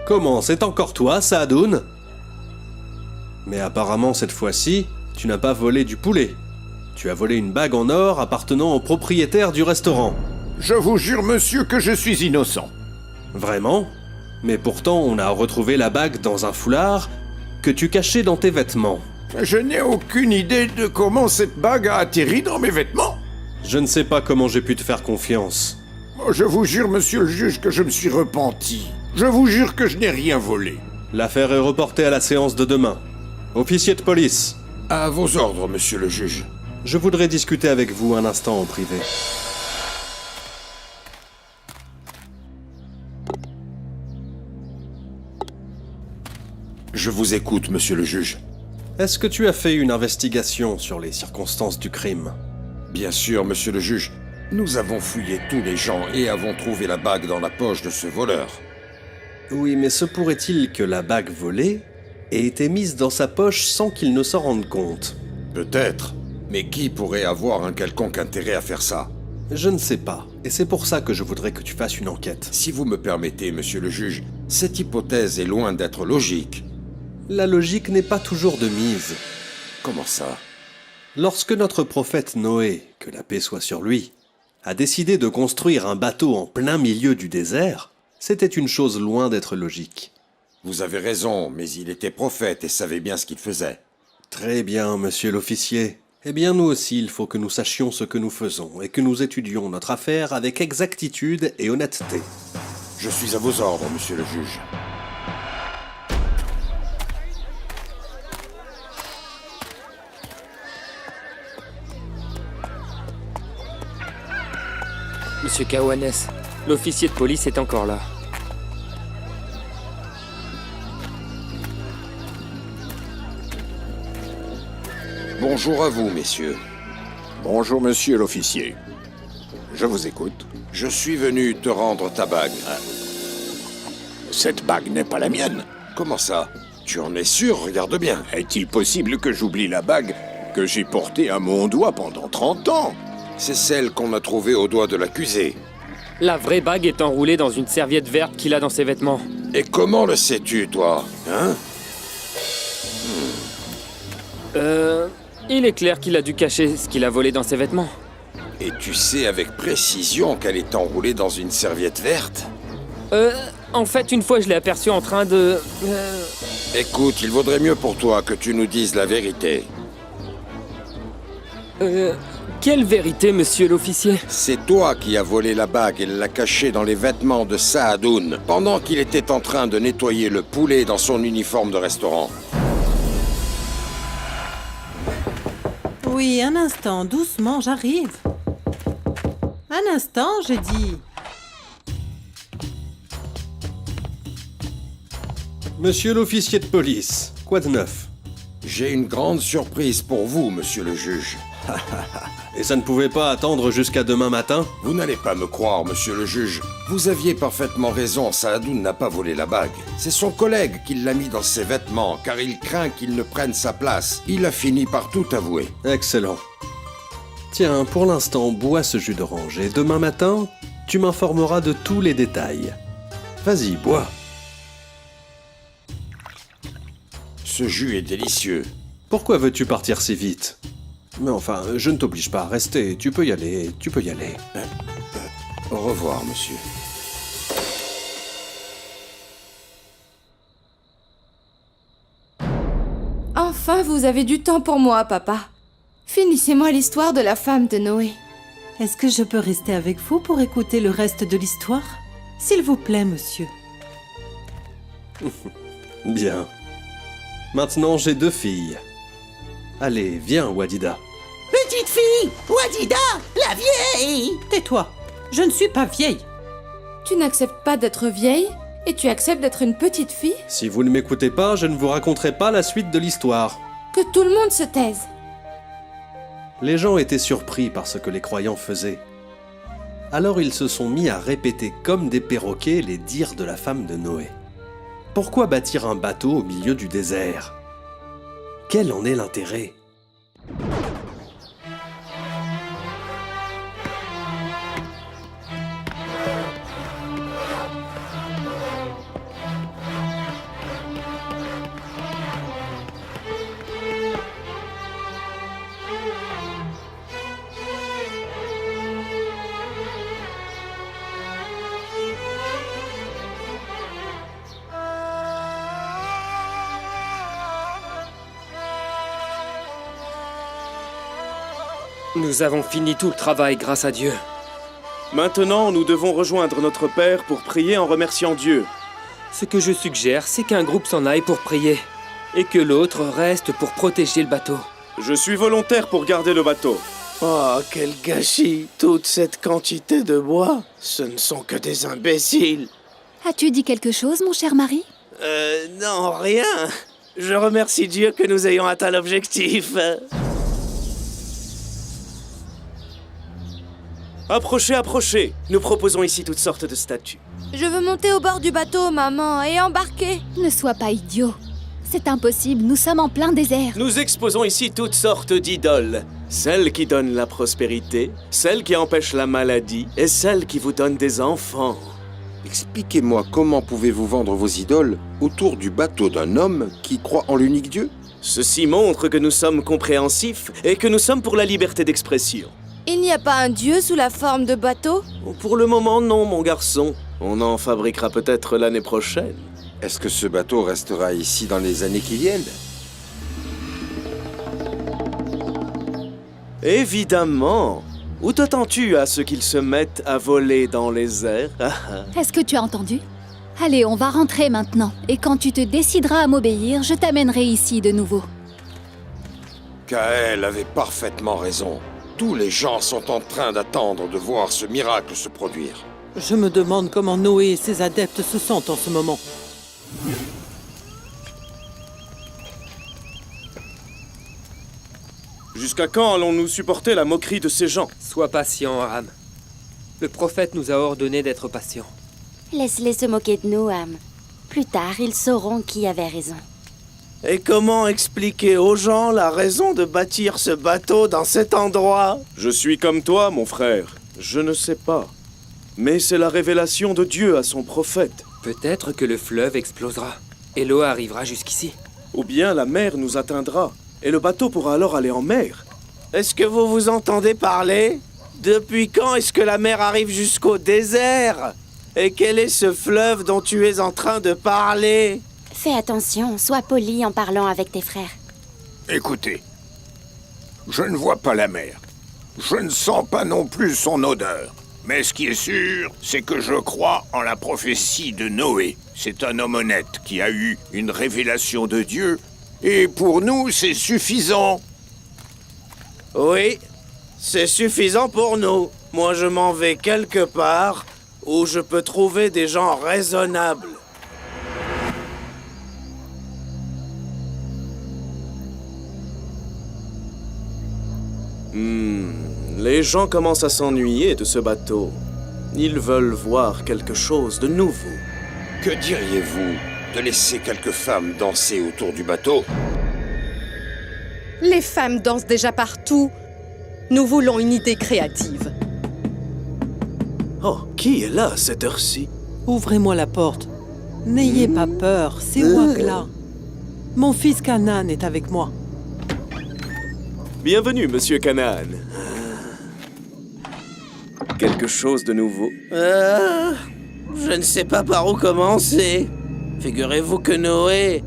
Comment, c'est encore toi, Saadoun? Mais apparemment, cette fois-ci, tu n'as pas volé du poulet. Tu as volé une bague en or appartenant au propriétaire du restaurant. Je vous jure, monsieur, que je suis innocent. Vraiment? Mais pourtant, on a retrouvé la bague dans un foulard que tu cachais dans tes vêtements. Je n'ai aucune idée de comment cette bague a atterri dans mes vêtements. Je ne sais pas comment j'ai pu te faire confiance. Je vous jure, monsieur le juge, que je me suis repenti. Je vous jure que je n'ai rien volé. L'affaire est reportée à la séance de demain. Officier de police, À vos ordres, monsieur le juge. je voudrais discuter avec vous un instant en privé. Je vous écoute, monsieur le juge. Est-ce que tu as fait une investigation sur les circonstances du crime? Bien sûr, monsieur le juge. Nous avons fouillé tous les gens et avons trouvé la bague dans la poche de ce voleur. Oui, mais se pourrait-il que la bague volée ait été mise dans sa poche sans qu'il ne s'en rende compte? Peut-être. Mais qui pourrait avoir un quelconque intérêt à faire ça? Je ne sais pas, et c'est pour ça que je voudrais que tu fasses une enquête. Si vous me permettez, monsieur le juge, cette hypothèse est loin d'être logique. La logique n'est pas toujours de mise. Comment ça? Lorsque notre prophète Noé, que la paix soit sur lui, a décidé de construire un bateau en plein milieu du désert, c'était une chose loin d'être logique. Vous avez raison, mais il était prophète et savait bien ce qu'il faisait. Très bien, monsieur l'officier. Eh bien, nous aussi, il faut que nous sachions ce que nous faisons et que nous étudions notre affaire avec exactitude et honnêteté. Je suis à vos ordres, monsieur le juge. Monsieur Kawanes, l'officier de police est encore là. Bonjour à vous, messieurs. Bonjour, monsieur l'officier. Je vous écoute. Je suis venu te rendre ta bague. Cette bague n'est pas la mienne. Comment ça? Tu en es sûr? Regarde bien. Est-il possible que j'oublie la bague que j'ai portée à mon doigt pendant 30 ans? C'est celle qu'on a trouvée au doigt de l'accusé. La vraie bague est enroulée dans une serviette verte qu'il a dans ses vêtements. Et comment le sais-tu, toi? Hein? Il est clair qu'il a dû cacher ce qu'il a volé dans ses vêtements. Et tu sais avec précision qu'elle est enroulée dans une serviette verte? En fait, une fois, je l'ai aperçu en train de... Écoute, il vaudrait mieux pour toi que tu nous dises la vérité. Quelle vérité, monsieur l'officier? C'est toi qui as volé la bague et l'as cachée dans les vêtements de Saadoun pendant qu'il était en train de nettoyer le poulet dans son uniforme de restaurant. Oui, un instant, doucement, j'arrive. Un instant, j'ai dit. Monsieur l'officier de police, quoi de neuf? J'ai une grande surprise pour vous, monsieur le juge. Et ça ne pouvait pas attendre jusqu'à demain matin? Vous n'allez pas me croire, monsieur le juge. Vous aviez parfaitement raison, Saadoun n'a pas volé la bague. C'est son collègue qui l'a mis dans ses vêtements, car il craint qu'il ne prenne sa place. Il a fini par tout avouer. Excellent. Tiens, pour l'instant, bois ce jus d'orange et demain matin, tu m'informeras de tous les détails. Vas-y, bois. Ce jus est délicieux. Pourquoi veux-tu partir si vite? Mais enfin, je ne t'oblige pas à rester. Tu peux y aller, tu peux y aller. Au revoir, monsieur. Enfin, vous avez du temps pour moi, papa. Finissez-moi l'histoire de la femme de Noé. Est-ce que je peux rester avec vous pour écouter le reste de l'histoire? S'il vous plaît, monsieur. Bien. Maintenant, j'ai 2 filles. Allez, viens, Wadida. Petite fille, Wadida, la vieille. Tais-toi, je ne suis pas vieille. Tu n'acceptes pas d'être vieille et tu acceptes d'être une petite fille? Si vous ne m'écoutez pas, je ne vous raconterai pas la suite de l'histoire. Que tout le monde se taise. Les gens étaient surpris par ce que les croyants faisaient. Alors ils se sont mis à répéter comme des perroquets les dires de la femme de Noé. Pourquoi bâtir un bateau au milieu du désert? Quel en est l'intérêt? Nous avons fini tout le travail grâce à Dieu. Maintenant, nous devons rejoindre notre Père pour prier en remerciant Dieu. Ce que je suggère, c'est qu'un groupe s'en aille pour prier. Et que l'autre reste pour protéger le bateau. Je suis volontaire pour garder le bateau. Oh, quel gâchis! Toute cette quantité de bois, ce ne sont que des imbéciles. As-tu dit quelque chose, mon cher mari? Non, rien. Je remercie Dieu que nous ayons atteint l'objectif. Approchez, approchez. Nous proposons ici toutes sortes de statues. Je veux monter au bord du bateau, maman, et embarquer. Ne sois pas idiot. C'est impossible, nous sommes en plein désert. Nous exposons ici toutes sortes d'idoles. Celles qui donnent la prospérité, celles qui empêchent la maladie, et celles qui vous donnent des enfants. Expliquez-moi comment pouvez-vous vendre vos idoles autour du bateau d'un homme qui croit en l'unique Dieu? Ceci montre que nous sommes compréhensifs et que nous sommes pour la liberté d'expression. Il n'y a pas un dieu sous la forme de bateau? Pour le moment, non, mon garçon. On en fabriquera peut-être l'année prochaine. Est-ce que ce bateau restera ici dans les années qui viennent? Évidemment. Où t'attends-tu à ce qu'ils se mettent à voler dans les airs? Est-ce que tu as entendu? Allez, on va rentrer maintenant. Et quand tu te décideras à m'obéir, je t'amènerai ici de nouveau. Kaël avait parfaitement raison. Tous les gens sont en train d'attendre de voir ce miracle se produire. Je me demande comment Noé et ses adeptes se sentent en ce moment. Jusqu'à quand allons-nous supporter la moquerie de ces gens? Sois patient, Aram. Le prophète nous a ordonné d'être patients. Laisse-les se moquer de nous, Ham. Plus tard, ils sauront qui avait raison. Et comment expliquer aux gens la raison de bâtir ce bateau dans cet endroit? Je suis comme toi, mon frère. Je ne sais pas. Mais c'est la révélation de Dieu à son prophète. Peut-être que le fleuve explosera, et l'eau arrivera jusqu'ici. Ou bien la mer nous atteindra, et le bateau pourra alors aller en mer. Est-ce que vous vous entendez parler? Depuis quand est-ce que la mer arrive jusqu'au désert? Et quel est ce fleuve dont tu es en train de parler? Fais attention, sois poli en parlant avec tes frères. Écoutez, je ne vois pas la mer. Je ne sens pas non plus son odeur. Mais ce qui est sûr, c'est que je crois en la prophétie de Noé. C'est un homme honnête qui a eu une révélation de Dieu. Et pour nous, c'est suffisant. Oui, c'est suffisant pour nous. Moi, je m'en vais quelque part où je peux trouver des gens raisonnables. Les gens commencent à s'ennuyer de ce bateau. Ils veulent voir quelque chose de nouveau. Que diriez-vous de laisser quelques femmes danser autour du bateau? Les femmes dansent déjà partout. Nous voulons une idée créative. Oh, qui est là à cette heure-ci? Ouvrez-moi la porte. N'ayez pas peur, c'est Ouagla. Mon fils Canaan est avec moi. Bienvenue, monsieur Canaan. Quelque chose de nouveau? Je ne sais pas par où commencer. Figurez-vous que Noé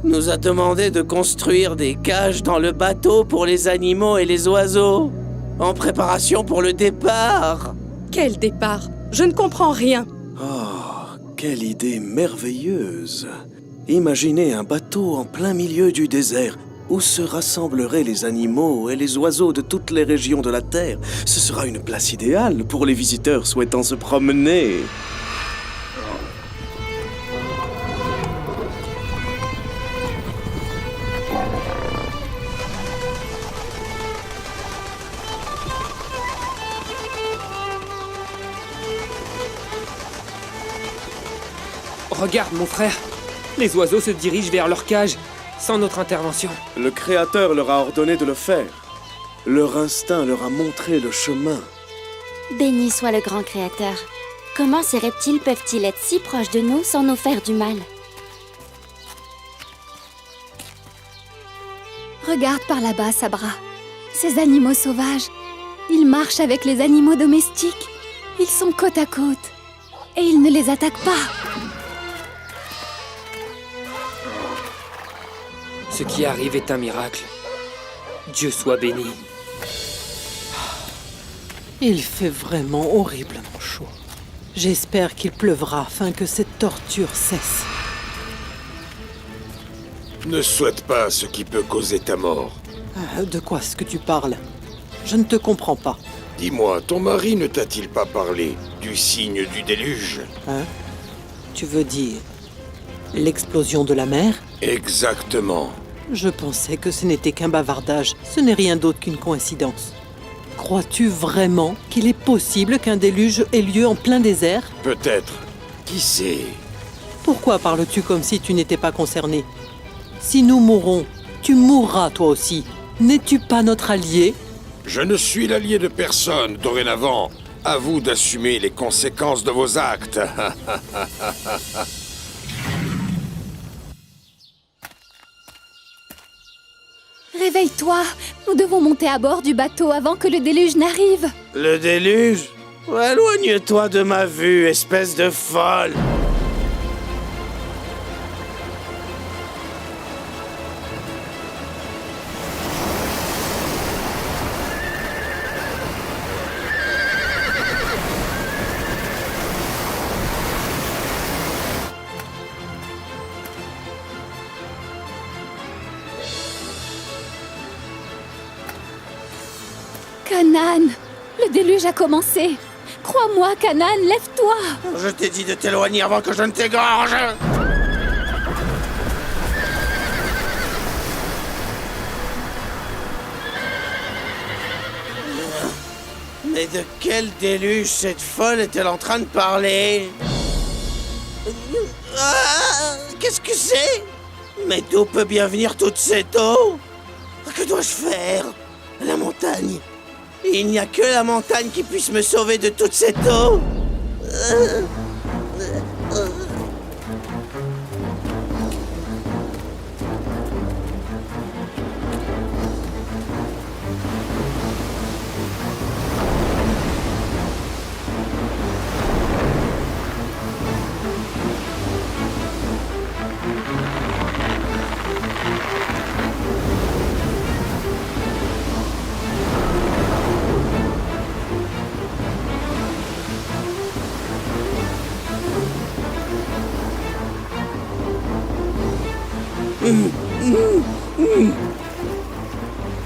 nous a demandé de construire des cages dans le bateau pour les animaux et les oiseaux, en préparation pour le départ. Quel départ? Je ne comprends rien. Oh, quelle idée merveilleuse! Imaginez un bateau en plein milieu du désert, où se rassembleraient les animaux et les oiseaux de toutes les régions de la Terre. Ce sera une place idéale pour les visiteurs souhaitant se promener. Regarde, mon frère. Les oiseaux se dirigent vers leur cage, sans notre intervention. Le Créateur leur a ordonné de le faire. Leur instinct leur a montré le chemin. Béni soit le grand créateur. Comment ces reptiles peuvent-ils être si proches de nous sans nous faire du mal? Regarde par là-bas, Sabra. Ces animaux sauvages, ils marchent avec les animaux domestiques. Ils sont côte à côte. Et ils ne les attaquent pas. Ce qui arrive est un miracle. Dieu soit béni. Il fait vraiment horriblement chaud. J'espère qu'il pleuvra afin que cette torture cesse. Ne souhaite pas ce qui peut causer ta mort. De quoi est-ce que tu parles? Je ne te comprends pas. Dis-moi, ton mari ne t'a-t-il pas parlé du signe du déluge? Hein? Tu veux dire l'explosion de la mer? Exactement. Je pensais que ce n'était qu'un bavardage. Ce n'est rien d'autre qu'une coïncidence. Crois-tu vraiment qu'il est possible qu'un déluge ait lieu en plein désert? Peut-être. Qui sait? Pourquoi parles-tu comme si tu n'étais pas concerné? Si nous mourrons, tu mourras toi aussi. N'es-tu pas notre allié? Je ne suis l'allié de personne dorénavant. À vous d'assumer les conséquences de vos actes. Réveille-toi! Nous devons monter à bord du bateau avant que le déluge n'arrive. Le déluge? Éloigne-toi de ma vue, espèce de folle! Canaan! Le déluge a commencé! Crois-moi, Canaan, lève-toi! Je t'ai dit de t'éloigner avant que je ne t'égorge! Mais de quel déluge cette folle est-elle en train de parler? Ah, qu'est-ce que c'est? Mais d'où peut bien venir toute cette eau? Que dois-je faire? La montagne! Il n'y a que la montagne qui puisse me sauver de toute cette eau.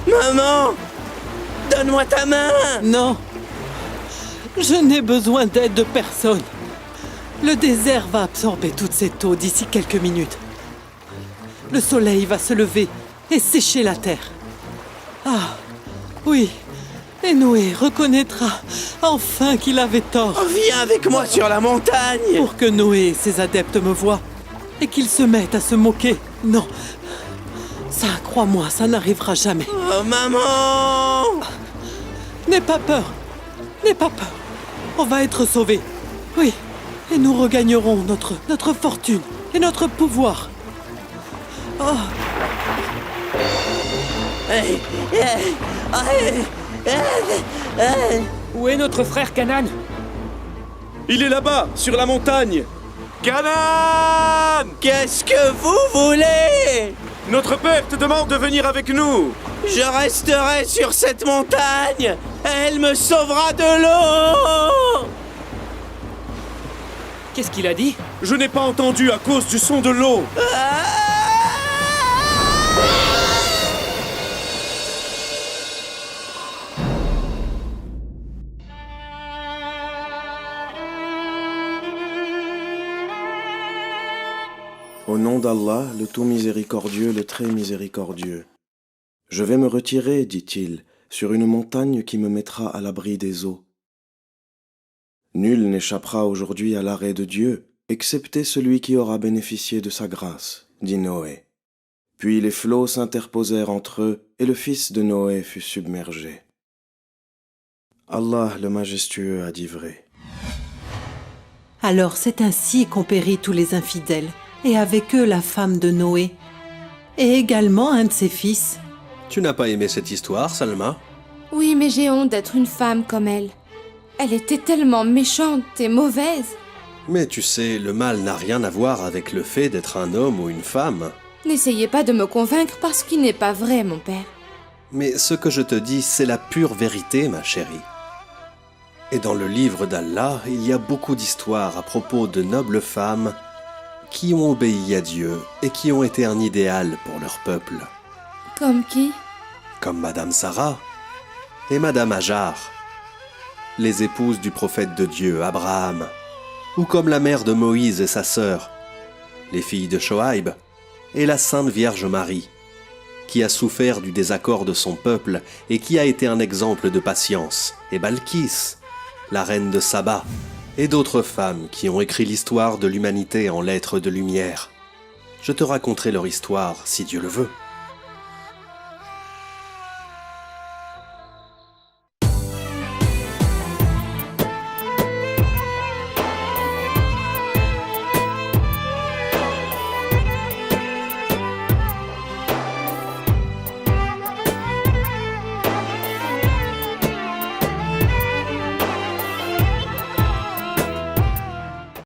Maman! Donne-moi ta main! Non! Je n'ai besoin d'aide de personne. Le désert va absorber toute cette eau d'ici quelques minutes. Le soleil va se lever et sécher la terre. Ah, oui. Et Noé reconnaîtra enfin qu'il avait tort. Viens avec moi sur la montagne! Pour que Noé et ses adeptes me voient et qu'ils se mettent à se moquer. Non. Ça, crois-moi, ça n'arrivera jamais. Oh, maman! N'aie pas peur. N'aie pas peur. On va être sauvés. Oui. Et nous regagnerons notre fortune et notre pouvoir. Oh. Où est notre frère Canaan? Il est là-bas, sur la montagne. Canaan! Qu'est-ce que vous voulez? Notre père te demande de venir avec nous. Je resterai sur cette montagne. Elle me sauvera de l'eau. Qu'est-ce qu'il a dit? Je n'ai pas entendu à cause du son de l'eau. Au nom d'Allah, le tout miséricordieux, le très miséricordieux. Je vais me retirer, dit-il, sur une montagne qui me mettra à l'abri des eaux. Nul n'échappera aujourd'hui à l'arrêt de Dieu, excepté celui qui aura bénéficié de sa grâce, dit Noé. Puis les flots s'interposèrent entre eux, et le fils de Noé fut submergé. Allah le majestueux a dit vrai. Alors c'est ainsi qu'ont péri tous les infidèles, et avec eux la femme de Noé, et également un de ses fils. Tu n'as pas aimé cette histoire, Salma? Oui, mais j'ai honte d'être une femme comme elle. Elle était tellement méchante et mauvaise. Mais tu sais, le mal n'a rien à voir avec le fait d'être un homme ou une femme. N'essayez pas de me convaincre parce qu'il n'est pas vrai, mon père. Mais ce que je te dis, c'est la pure vérité, ma chérie. Et dans le livre d'Allah, il y a beaucoup d'histoires à propos de nobles femmes qui ont obéi à Dieu et qui ont été un idéal pour leur peuple. Comme qui? Comme Madame Sarah et Madame Hajar, les épouses du prophète de Dieu, Abraham, ou comme la mère de Moïse et sa sœur, les filles de Shoaïb, et la Sainte Vierge Marie, qui a souffert du désaccord de son peuple et qui a été un exemple de patience, et Balkis, la reine de Saba, et d'autres femmes qui ont écrit l'histoire de l'humanité en lettres de lumière. Je te raconterai leur histoire, si Dieu le veut.